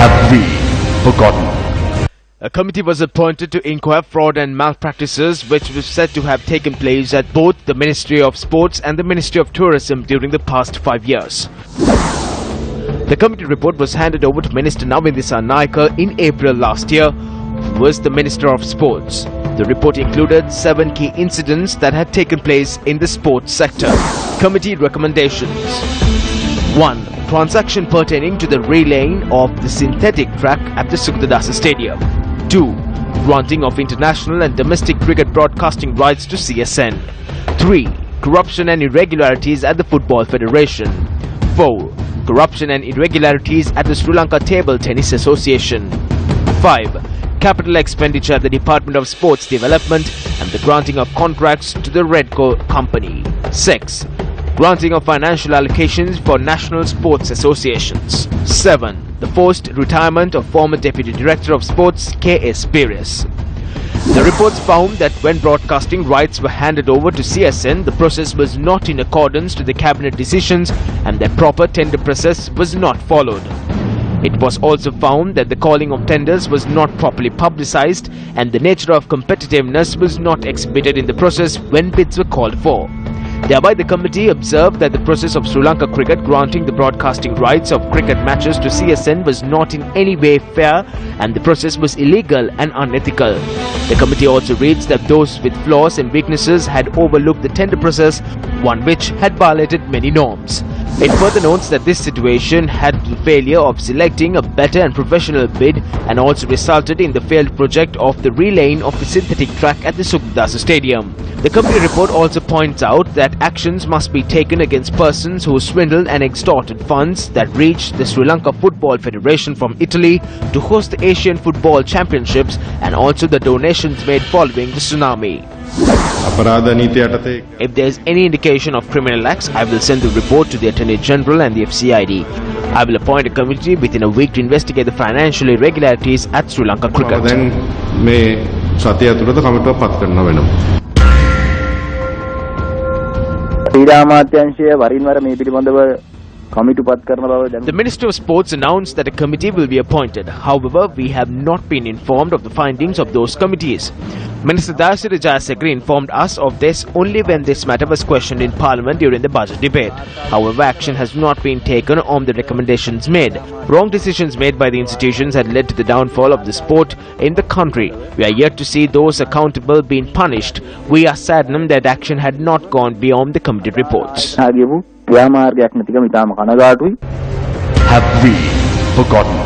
Have we forgotten? A committee was appointed to inquire fraud and malpractices which was said to have taken place at both the Ministry of Sports and the Ministry of Tourism during the past 5 years. The committee report was handed over to Minister Navin Dissanayake in April last year, who was the Minister of Sports. The report included 7 key incidents that had taken place in the sports sector. Committee recommendations: 1. Transaction pertaining to the relaying of the synthetic track at the Forgotton Stadium. 2. Granting of international and domestic cricket broadcasting rights to CSN. 3. Corruption and irregularities at the Football Federation. 4. Corruption and irregularities at the Sri Lanka Table Tennis Association. 5. Capital expenditure at the Department of Sports Development and the granting of contracts to the Redco Company. 6. Granting of financial allocations for national sports associations. 7. The forced retirement of former Deputy Director of Sports K.S. Pires. The reports found that when broadcasting rights were handed over to CSN, the process was not in accordance to the cabinet decisions and that proper tender process was not followed. It was also found that the calling of tenders was not properly publicized and the nature of competitiveness was not exhibited in the process when bids were called for. Thereby, the committee observed that the process of Sri Lanka cricket granting the broadcasting rights of cricket matches to CSN was not in any way fair and the process was illegal and unethical. The committee also reads that those with flaws and weaknesses had overlooked the tender process, one which had violated many norms. It further notes that this situation had the failure of selecting a better and professional bid and also resulted in the failed project of the relaying of the synthetic track at the Forgotton Stadium. The committee report also points out that actions must be taken against persons who swindled and extorted funds that reached the Sri Lanka Football Federation from Italy to host the Asian Football Championships and also the donations made following the tsunami. If there is any indication of criminal acts, I will send the report to the Attorney General and the FCID. I will appoint a committee within a week to investigate the financial irregularities at Sri Lanka cricket. The Minister of Sports announced that a committee will be appointed. However, we have not been informed of the findings of those committees. Minister Dayasiri Jayasekaran informed us of this only when this matter was questioned in Parliament during the budget debate. However, action has not been taken on the recommendations made. Wrong decisions made by the institutions had led to the downfall of the sport in the country. We are yet to see those accountable being punished. We are saddened that action had not gone beyond the committee reports. Have we forgotten?